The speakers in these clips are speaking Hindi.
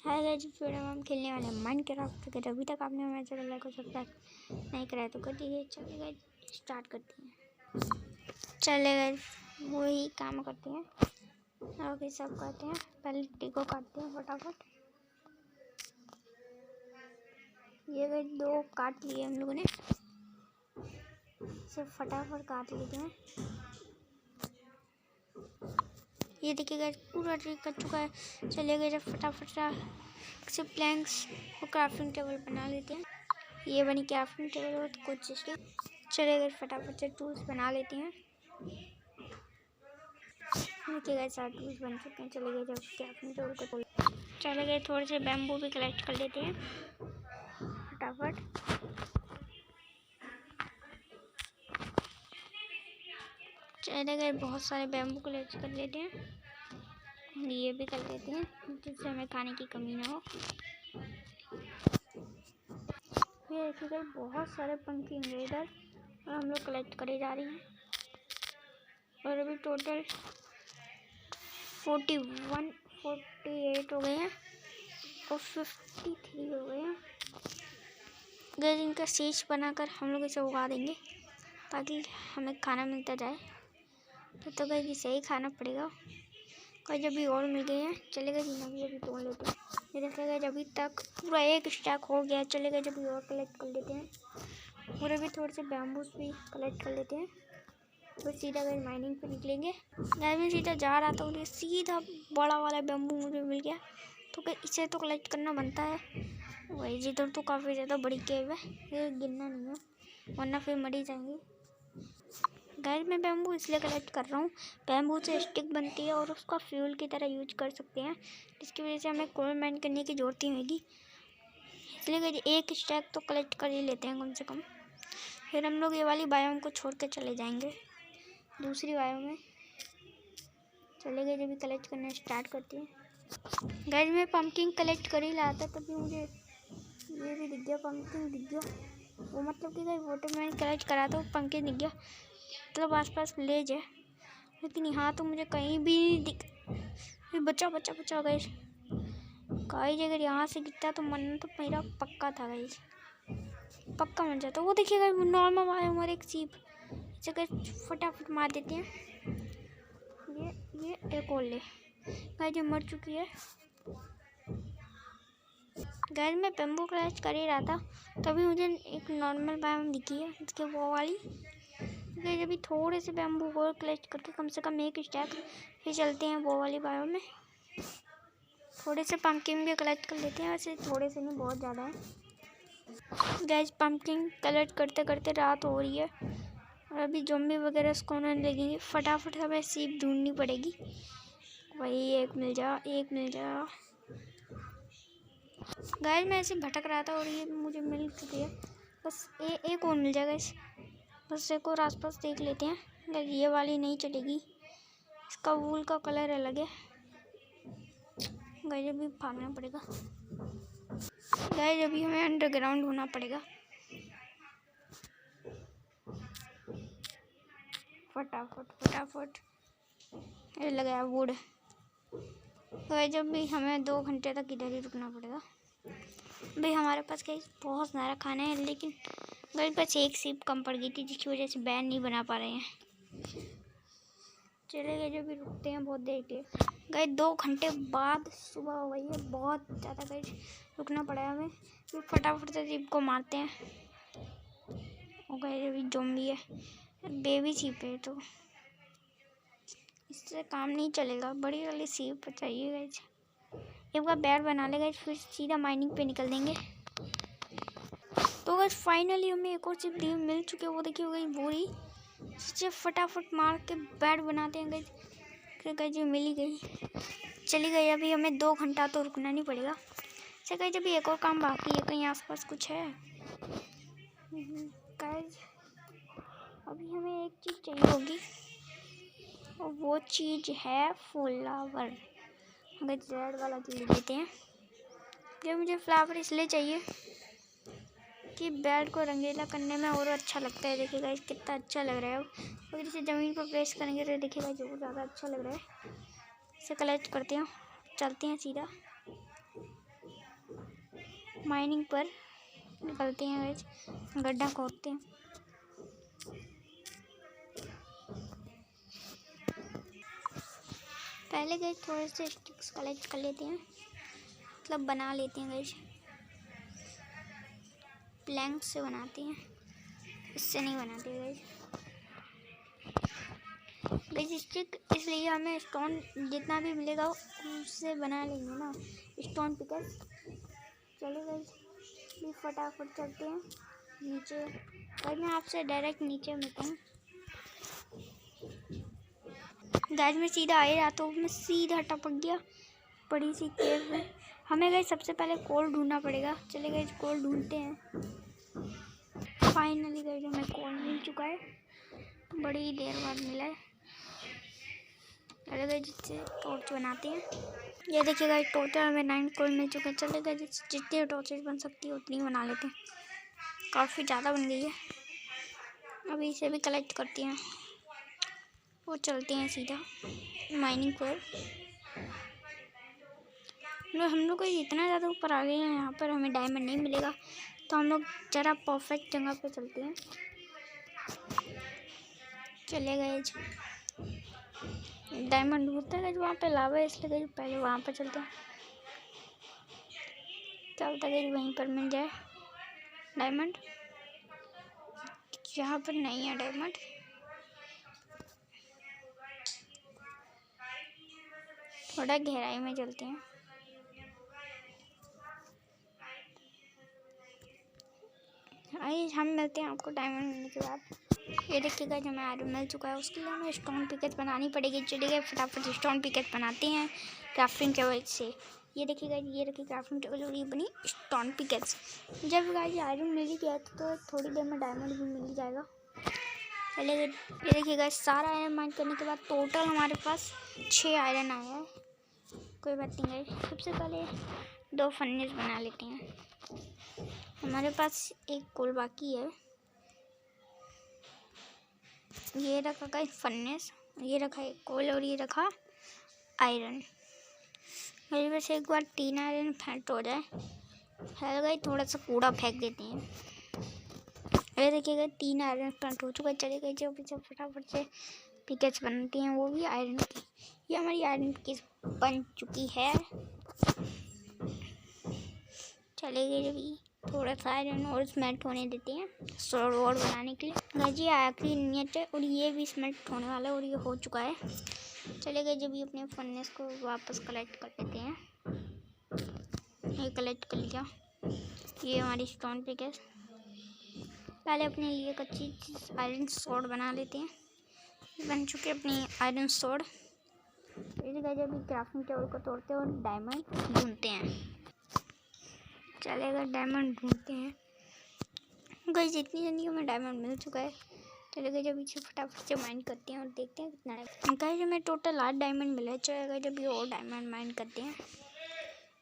हाय गाइस, फिर हम खेलने वाले हैं माइनक्राफ्ट। अगर अभी तक आपने हमारे चैनल लाइक और सब्सक्राइब नहीं कराया तो कर दीजिए। चलिए गाइस स्टार्ट करते हैं। चलिए गाइस वही काम करते हैं। ओके सब करते हैं। पहले टिको काटते हैं फटाफट। ये गाइस 2 काट लिए हम लोगों ने, इसे फटाफट काट लेते हैं। ये देखिए गाइस पूरा ट्री कट चुका है। चलिए गाइस फटाफट से प्लैंक्स और क्राफ्टिंग टेबल बना लेते हैं। ये बनी क्राफ्टिंग टेबल और कुछ स्टिक। चलिए गाइस फटाफट से टूल्स बना लेते हैं। देखिए गाइस सारे टूल्स बन चुके हैं। चलिए गाइस जब क्राफ्टिंग टेबल को खोल, चलिए गाइस थोड़े से बैम्बू भी कलेक्ट कर लेते हैं फटाफट। चलिए गाइस बहुत सारे बैम्बू कलेक्ट कर लेते हैं। ये भी कर लेते हैं जिससे हमें खाने की कमी ना हो। ये देखिए गाइस बहुत सारे पंखी हैं इधर और हम लोग कलेक्ट करे जा रहे हैं। और अभी टोटल 41 48 हो गए हैं और 53 हो गए हैं। गाइस इनका सीज बनाकर हम लोग इसे उगा देंगे ताकि हमें खाना मिलता जाए। तो गाइस इसे ही खाना पड़ेगा। गाइस अभी और मिल गए हैं। चलेगा जी अभी अभी तोड़ लेते हैं। ये देखिए गाइस अभी तक पूरा 1 स्टैक हो गया। चलेगा जब भी और कलेक्ट कर लेते हैं। और अभी थोड़े से बैम्बूस भी कलेक्ट कर लेते हैं। फिर सीधा गाइस माइनिंग पे निकलेंगे। गाइस मैं सीधा जा रहा था और सीधा बड़ा वाला बैम्बू मुझे मिल गया। तो इसे तो कलेक्ट करना बनता है। वही जिधर तो काफ़ी ज़्यादा बड़ी केव है, ये गिनना नहीं है वरना फिर मर ही जाएंगे। गाइस मैं बैम्बू इसलिए कलेक्ट कर रहा हूँ, बैम्बू से स्टिक बनती है और उसका फ्यूल की तरह यूज कर सकते हैं, जिसकी वजह से हमें कोल माइन करने की जरूरत नहीं होगी। इसलिए गाइस 1 स्टैक तो कलेक्ट कर ही लेते हैं कम से कम। फिर हम लोग ये वाली बायोम को छोड़ के चले जाएंगे दूसरी बायोम में। चले गए जब भी कलेक्ट करना स्टार्ट करते हैं। गाइस मैं पंपकिन कलेक्ट कर ही रहा था तभी मुझे ये भी दिख गया, पंपकिन दिख गया। वो मतलब कि गाइस वो तो मैंने कलेक्ट करा था, पंपकिन दिख गया मतलब आसपास विलेज है, लेकिन यहाँ तो मुझे कहीं भी नहीं दिख। बचा बचा बचा गाइस अगर यहाँ से गिरता तो मरना तो मेरा पक्का था गाइस, पक्का मर जाता। वो देखिए गाइस नॉर्मल बायोम और एक सीप, इसे गाइस फटाफट मार देते हैं। ये एक और ले गाइस ये मर चुकी है। गाइस मैं बैम्बू कलेक्ट कर ही रहा था तभी मुझे एक नॉर्मल बायोम दिखी है, इसके वो वाली। गाइस अभी थोड़े से बैम्बू और कलेक्ट करके कम से कम 1 स्टैक फिर चलते हैं वो वाली बायोम में। थोड़े से पंपकिन भी कलेक्ट कर लेते हैं, वैसे थोड़े से नहीं बहुत ज़्यादा है। गाइस पंपकिन कलेक्ट करते करते रात हो रही है और अभी ज़ॉम्बी वगैरह स्पॉन होने लगेंगे। फटाफट हमें सीप ढूंढनी पड़ेगी। वही एक मिल जा, एक मिल जा। गाइस मैं ऐसे भटक रहा था और ये मुझे मिल चुकी है। बस एक और मिल जाएगा इस, बस एक और आसपास देख लेते हैं। गाइस ये वाली नहीं चलेगी, इसका वूल का कलर अलग है। गाइस अभी भागना पड़ेगा। गाइस अभी हमें अंडरग्राउंड होना पड़ेगा। फटाफट फटाफट ये लगाया वुड। गाइस जब भी हमें 2 घंटे तक इधर ही रुकना पड़ेगा। भाई हमारे पास गाइस बहुत सारा खाना है, लेकिन गाइस बस 1 सीप कम पड़ गई थी जिसकी वजह से बैन नहीं बना पा रहे हैं। चले गए जब भी रुकते हैं बहुत देर के। गाइस 2 घंटे बाद सुबह हो गई है, बहुत ज़्यादा गाइस रुकना पड़ा है हमें। फिर फटाफट से सीप को मारते हैं। और गाइस अभी ज़ॉम्बी है, बेबी सीप है तो इससे काम नहीं चलेगा, बड़ी वाली सीप चाहिए गाइस। एक बार बेड बना ले गाइस फिर सीधा माइनिंग पे निकल देंगे। तो गाइस फाइनली हमें एक और सीप मिल चुके हैं। वो देखिए हो गई बोरी, इसे फटाफट मार के बेड बनाते हैं गाइस। फिर गाइस ये मिल ही गई, चली गई। अभी हमें 2 घंटा तो रुकना नहीं पड़ेगा। अच्छा गाइस अभी एक और काम बाकी है, कहीं आसपास कुछ है गाइस। अभी हमें एक चीज़ चाहिए होगी और वो चीज़ है फ्लावर। गाइस रेड वाला ले लेते हैं। जब मुझे फ्लावर इसलिए चाहिए कि बेड को रंगीला करने में और अच्छा लगता है। देखिए गाइस कितना अच्छा लग रहा है। अगर इसे ज़मीन पर प्रेस करेंगे तो देखिए गाइस बहुत ज़्यादा अच्छा लग रहा है। इसे कलेक्ट करते हैं, चलते हैं सीधा। माइनिंग पर निकलते हैं गाइस, गड्ढा खोदते हैं। पहले गाइस थोड़े से स्टिक्स कलेक्ट कर लेते हैं, मतलब बना लेते हैं गाइस। प्लैंक से बनाते हैं, इससे नहीं बनाते गाइस। स्टिक इसलिए हमें स्टोन जितना भी मिलेगा उससे बना लेंगे ना स्टोन पिकर्स। चलो गाइस भी फटाफट चलते हैं नीचे। गाइस मैं आपसे डायरेक्ट नीचे मिलता हूँ। गाइस मैं सीधा आ रहा तो मैं सीधा टपक गया बड़ी सी केव में। हमें गाइस सबसे पहले कोल ढूंढना पड़ेगा। चले गाइस कोल ढूंढते हैं। फाइनली गाइस हमें कोल मिल चुका है, बड़ी देर बाद मिला है। चले गाइस जिससे टॉर्च बनाते हैं। ये देखिए गाइस टोटल हमें 9 कोल मिल चुके हैं। चले गाइस जितनी टॉर्चेस बन सकती है उतनी बना लेते हैं। काफ़ी ज़्यादा बन गई है। अभी इसे भी कलेक्ट करते हैं और चलते हैं सीधा माइनिंग पर। हम लोग को इतना ज़्यादा ऊपर आ गए हैं, यहाँ पर हमें डायमंड नहीं मिलेगा तो हम लोग ज़रा परफेक्ट जगह पे चलते हैं। चले गए डायमंड होता है वहाँ पे लावा है, इसलिए गए पहले वहाँ पर चलते हैं। क्या होता है वहीं पर मिल जाए डायमंड। यहाँ पर नहीं है डायमंड। थोड़ा गहराई में चलते हैं। आइए हम मिलते हैं आपको डायमंड मिलने के बाद। ये देखिएगा जो हमें आयरन मिल चुका है, उसके लिए हमें स्टोन पिकेट बनानी पड़ेगी। चलिए फटाफट स्टोन पिकेट बनाते हैं क्राफ्टिंग टेबल से। ये देखिएगा ये रखी क्राफ्टिंग टेबल और ये बनी स्टोन पिकेट्स। जब गाइस आयरन मिल ही गया तो थोड़ी देर में डायमंड भी मिल जाएगा। चलिए ये देखिएगा सारा आयरन माइन करने के बाद टोटल हमारे पास 6 आयरन आया है। कोई बात नहीं गाइस, सबसे पहले 2 फर्नेस बना लेते हैं। हमारे पास एक कोल बाकी है। ये रखा गाइस फर्नेस, ये रखा एक कोल और ये रखा आयरन। मेरे पास एक बार 3 आयरन फेंट हो जाए। हेलो गाइस थोड़ा सा कूड़ा फेंक देते हैं। ये देखिएगा 3 आयरन फेंट हो चुका है। चले गए जो पीछे फटाफट से पिकेट्स बनती हैं, वो भी आयरन की। ये हमारी आयरन पिकेट्स बन चुकी है। चले गए जब थोड़ा सा आयरन और स्मेल्ट होने देते हैं रोड बनाने के लिए। गाइस ये आखिरी नियत है और ये भी स्मेल्ट होने वाला है और ये हो चुका है। चले गए जब अपने फर्नेस को वापस कलेक्ट कर लेते हैं। ये कलेक्ट कर लिया। ये हमारी स्टोन पिकेट्स। पहले अपने लिए कच्ची आयरन सोर्ड बना लेते हैं। बन चुके अपनी आयरन सोर्ड। इसी गाइस जब क्राफ्टिंग टेबल को तोड़ते हैं और डायमंड ढूंढते हैं। चलेगा डायमंड ढूंढते हैं। गाइस इतनी जल्दी हमें डायमंड मिल चुका है। चलेगा जब इसे फटाफट से माइन करते हैं और देखते हैं कितना डायमंड। गाइस हमें टोटल 8 डायमंड मिला है। चलेगा जब ये और डायमंड माइन करते हैं,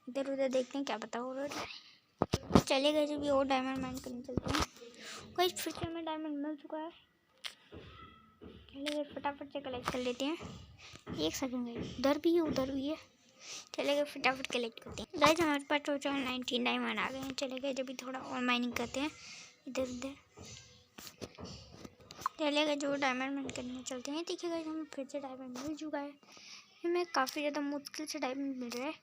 इधर उधर देखते हैं क्या पता हो रहा है। चलेगा जब ये और डायमंड माइन करने चलते हैं। गाइस फिर से हमें डायमंड मिल चुका है। चलेगा फटाफट से कलेक्ट कर लेते हैं। एक सेकंड गाइस, उधर भी है उधर भी है। चलेगा फटाफट कलेक्ट करते हैं। गाइस हमारे पास टोटल 19 डायमंड आ गए हैं। चलेगा जब भी थोड़ा और माइनिंग करते हैं इधर उधर। चलेगा जो डायमंड माइन करने चलते हैं। देखिए गाइस हमें फिर से डायमंड मिल चुका है। हमें काफ़ी ज़्यादा मुश्किल से डायमंड मिल रहा है।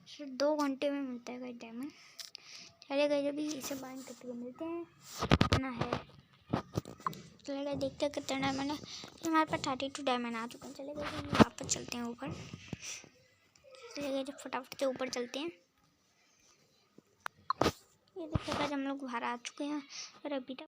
सिर्फ 2 घंटे में मिलता है गाइस डायमंड। चलेगा जब भी इसे बाइंड करते हुए मिलते हैं कितना है। चलेगा देखते हैं कितना डायमंड है। हमारे पास 32 डायमंड आ चुके हैं। चलेगा जब वापस चलते हैं ऊपर। चलेगा जब फटाफट से ऊपर चलते हैं। ये देखिएगा हम लोग बाहर आ चुके हैं और अभी तक